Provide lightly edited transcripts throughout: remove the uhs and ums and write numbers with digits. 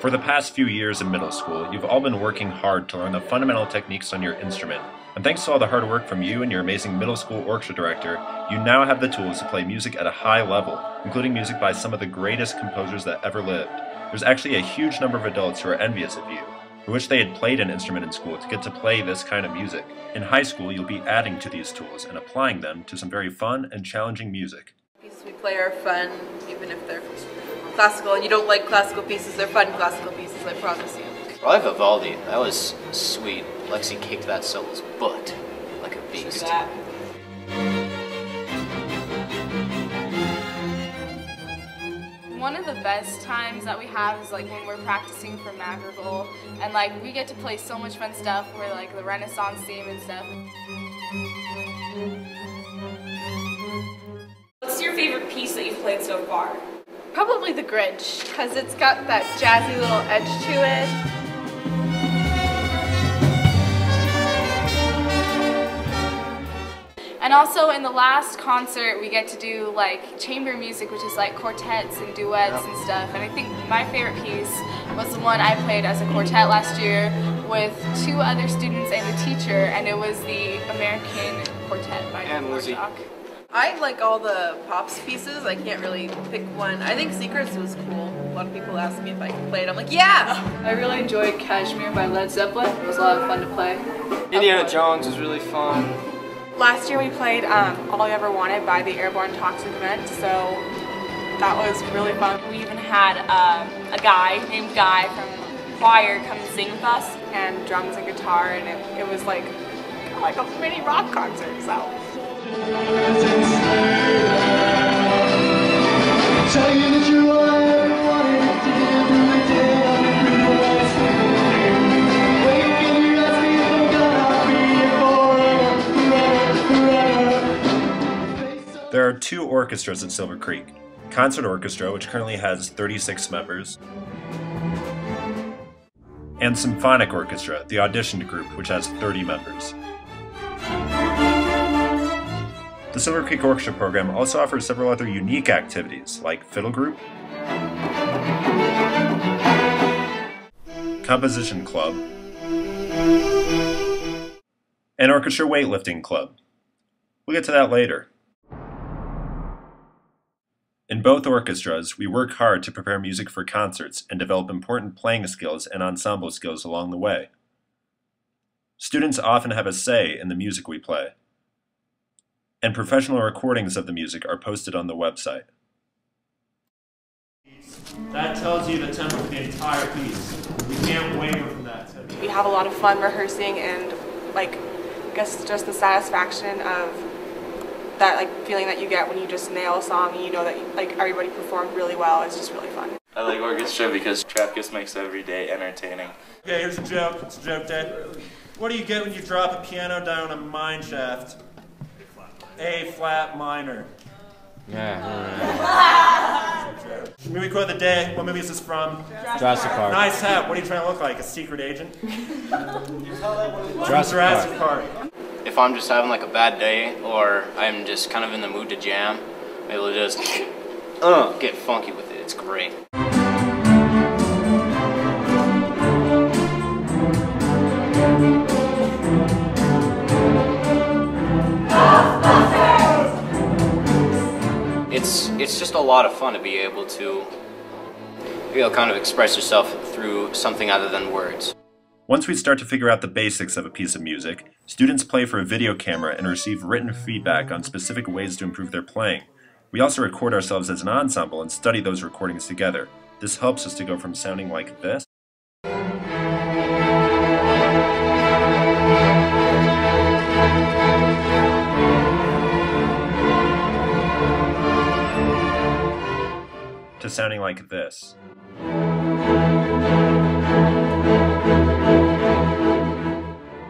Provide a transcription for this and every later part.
For the past few years in middle school, you've all been working hard to learn the fundamental techniques on your instrument. And thanks to all the hard work from you and your amazing middle school orchestra director, you now have the tools to play music at a high level, including music by some of the greatest composers that ever lived. There's actually a huge number of adults who are envious of you, who wish they had played an instrument in school to get to play this kind of music. In high school, you'll be adding to these tools and applying them to some very fun and challenging music. Pieces we play are fun, even if they're classical, and you don't like classical pieces, they're fun classical pieces, I promise you. I like Vivaldi. That was sweet. Lexi kicked that solo's butt like a beast. Look at that. One of the best times that we have is like when we're practicing for Madrigal, and like we get to play so much fun stuff where like the Renaissance theme and stuff. What's your favorite piece that you've played so far? Probably the Grinch, because it's got that jazzy little edge to it. And also in the last concert we get to do like chamber music, which is like quartets and duets and stuff. And I think my favorite piece was the one I played as a quartet last year with 2 other students and a teacher, and it was the American Quartet by Orchestra. I like all the pops pieces. I can't really pick one. I think Secrets was cool. A lot of people ask me if I can play it. I'm like, yeah! I really enjoyed Kashmir by Led Zeppelin. It was a lot of fun to play. Indiana Jones was really fun. Last year we played All I Ever Wanted by the Airborne Toxic Event, so that was really fun. We even had a guy named Guy from choir come and sing with us. And drums and guitar, and it was like a mini rock concert, so. There are 2 orchestras at Silver Creek. Concert Orchestra, which currently has 36 members, and Symphonic Orchestra, the auditioned group, which has 30 members. The Silver Creek Orchestra program also offers several other unique activities, like Fiddle Group, Composition Club, and Orchestra Weightlifting Club. We'll get to that later. In both orchestras, we work hard to prepare music for concerts and develop important playing skills and ensemble skills along the way. Students often have a say in the music we play, and professional recordings of the music are posted on the website. That tells you the tempo for the entire piece. We can't waver from that tempo. We have a lot of fun rehearsing, and like, I guess just the satisfaction of that feeling that you get when you just nail a song and you know that like everybody performed really well. It's just really fun. I like orchestra because trap just makes every day entertaining. Okay, here's a joke. It's a joke day. What do you get when you drop a piano down a mine shaft? A flat minor. Yeah. Movie quote of the day. What movie is this from? Jurassic Park. Nice hat. What are you trying to look like? A secret agent? Jurassic Park. If I'm just having like a bad day, or I'm just kind of in the mood to jam, it'll just get funky with it. It's great. It's just a lot of fun to be able to kind of express yourself through something other than words. Once we start to figure out the basics of a piece of music, students play for a video camera and receive written feedback on specific ways to improve their playing. We also record ourselves as an ensemble and study those recordings together. This helps us to go from sounding like this to sounding like this.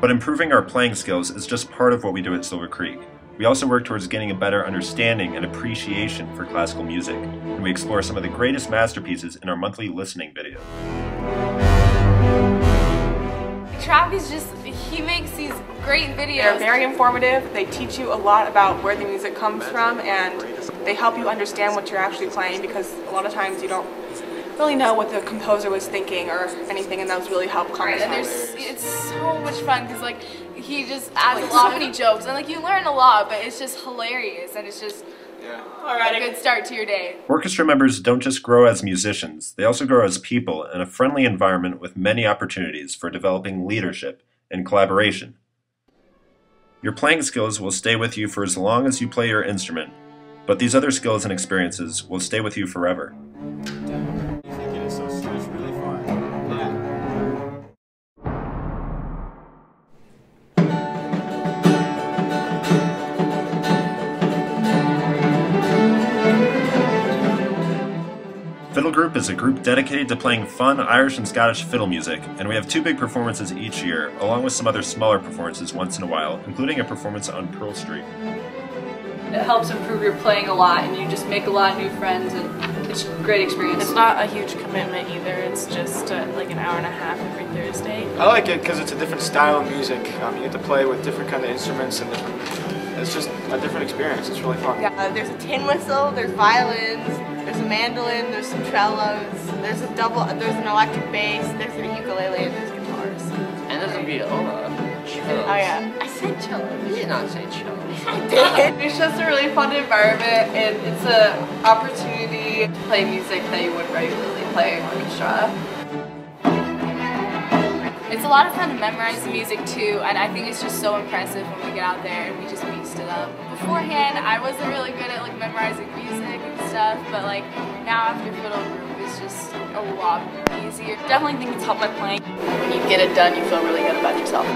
But improving our playing skills is just part of what we do at Silver Creek. We also work towards gaining a better understanding and appreciation for classical music, and we explore some of the greatest masterpieces in our monthly listening video. Travis he makes these great videos. They're very informative. They teach you a lot about where the music comes from, and they help you understand what you're actually playing, because a lot of times you don't really know what the composer was thinking or anything, and that was really helped calm us And down. it's so much fun because like he just adds so many jokes and like you learn a lot, but it's just hilarious and it's just a good start to your day. Orchestra members don't just grow as musicians, they also grow as people in a friendly environment with many opportunities for developing leadership and collaboration. Your playing skills will stay with you for as long as you play your instrument, but these other skills and experiences will stay with you forever. Fiddle Group is a group dedicated to playing fun Irish and Scottish fiddle music, and we have 2 big performances each year, along with some other smaller performances once in a while, including a performance on Pearl Street. It helps improve your playing a lot, and you just make a lot of new friends, and it's a great experience. It's not a huge commitment either. It's just like an hour and a half every Thursday. I like it because it's a different style of music. You get to play with different kind of instruments, and it's just a different experience. It's really fun. Yeah, there's a tin whistle, there's violins, there's a mandolin, there's some cellos, there's an electric bass, there's a ukulele, and there's guitars. And there's a viola. Oh yeah. I said cello. You did not say cello. It's just a really fun environment, and it's an opportunity to play music that you wouldn't regularly play in orchestra. It's a lot of fun to memorize the music too, and I think it's just so impressive when we get out there and we just beast it up. Beforehand, I wasn't really good at like memorizing music and stuff, but like now after Fiddle Group, it's just a lot easier. Definitely think it's helped my playing. When you get it done, you feel really good about yourself.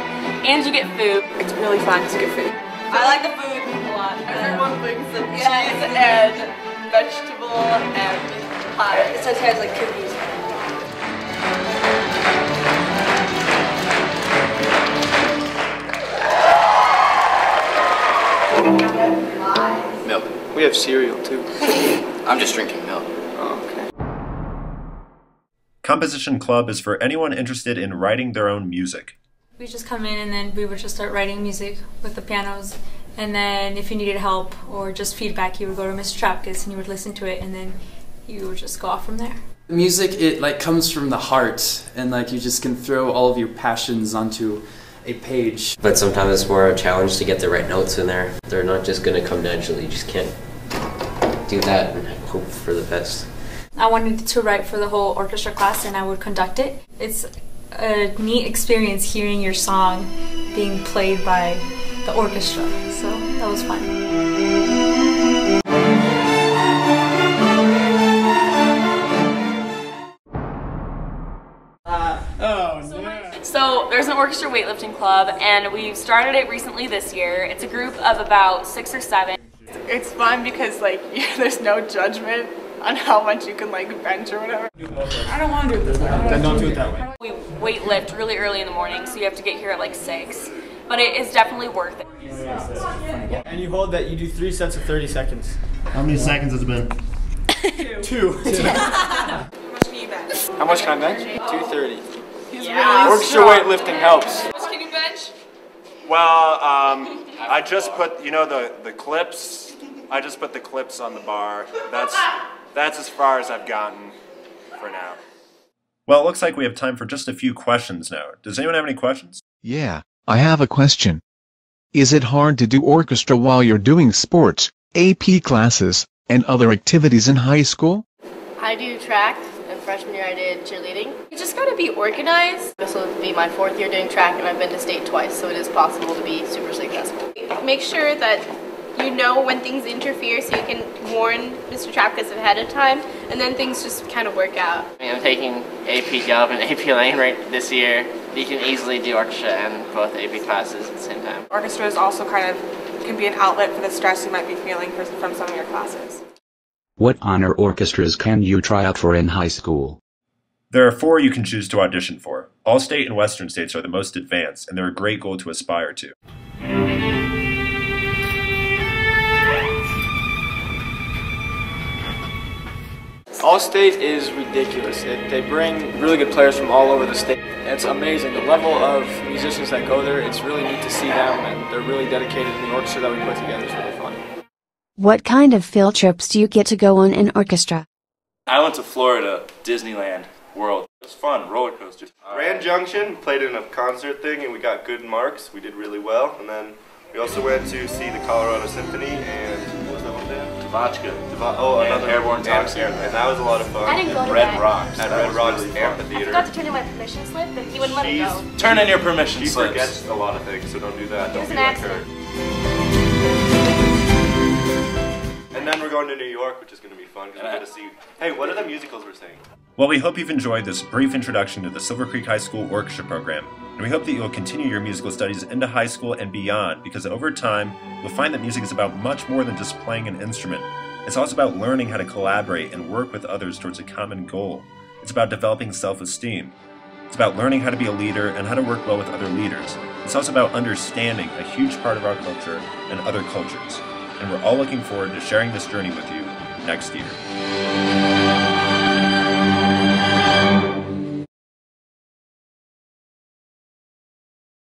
And you get food. It's really fun to get food. I like the food a lot. Everyone brings the cheese and vegetable and pie. It sometimes like cookies. Milk. We have cereal too. I'm just drinking milk. Oh, okay. Composition Club is for anyone interested in writing their own music. We just come in and then we would just start writing music with the pianos, and then if you needed help or just feedback, you would go to Mr. Trapkus and you would listen to it, and then you would just go off from there. Music, it like comes from the heart, and like you just can throw all of your passions onto a page. But sometimes it's more a challenge to get the right notes in there. They're not just going to come naturally. You just can't do that and hope for the best. I wanted to write for the whole orchestra class, and I would conduct it. It's a neat experience hearing your song being played by the orchestra, so that was fun. So there's an Orchestra Weightlifting Club, and we've started it recently this year. It's a group of about 6 or 7. It's fun because like there's no judgment on how much you can like bench or whatever. I don't want to do it this way. Then don't do it that way. We weight lift really early in the morning, so you have to get here at like 6. But it is definitely worth it. And you hold that, you do 3 sets of 30 seconds. How many seconds has it been? 2. How much can you bench? How much can I bench? 230. Yeah. Orchestra weightlifting helps. How much can you bench? Well, I just put, you know, the clips. I just put the clips on the bar. That's as far as I've gotten for now. Well, it looks like we have time for just a few questions now. Does anyone have any questions? Yeah, I have a question. Is it hard to do orchestra while you're doing sports, AP classes, and other activities in high school? I do track, and freshman year I did cheerleading. You just gotta be organized. This will be my 4th year doing track, and I've been to state twice, so it is possible to be super successful. Make sure that you know when things interfere so you can warn Mr. Trapkus ahead of time, and then things just kind of work out. I'm taking AP Gov and AP Lane right this year. You can easily do orchestra and both AP classes at the same time. Orchestra is also kind of can be an outlet for the stress you might be feeling from some of your classes. What honor orchestras can you try out for in high school? There are 4 you can choose to audition for. All state and western states are the most advanced, and they're a great goal to aspire to. All-state is ridiculous. They bring really good players from all over the state. It's amazing. The level of musicians that go there, it's really neat to see them, and they're really dedicated. The orchestra that we put together is really fun. What kind of field trips do you get to go on in orchestra? I went to Florida, Disneyland World. It was fun, roller coaster. Grand Junction, played in a concert thing and we got good marks. We did really well. And then we also went to see the Colorado Symphony and what was that one band? Vodka. Another Airborne Toxic. And that was a lot of fun. I didn't go to Red that. Rocks. At That Red was Rocks really fun. I Amphitheater. forgot to turn in my permission slip, and he wouldn't let me go. Turn in your permission She slips. forgets a lot of things, so don't do that. It Don't was be an like accident. her. And then we're going to New York, which is going to be fun because we're going to see. Hey, what are the musicals we're seeing? Well, we hope you've enjoyed this brief introduction to the Silver Creek High School Orchestra program, and we hope that you'll continue your musical studies into high school and beyond, because over time, you'll find that music is about much more than just playing an instrument. It's also about learning how to collaborate and work with others towards a common goal. It's about developing self-esteem. It's about learning how to be a leader and how to work well with other leaders. It's also about understanding a huge part of our culture and other cultures. And we're all looking forward to sharing this journey with you next year.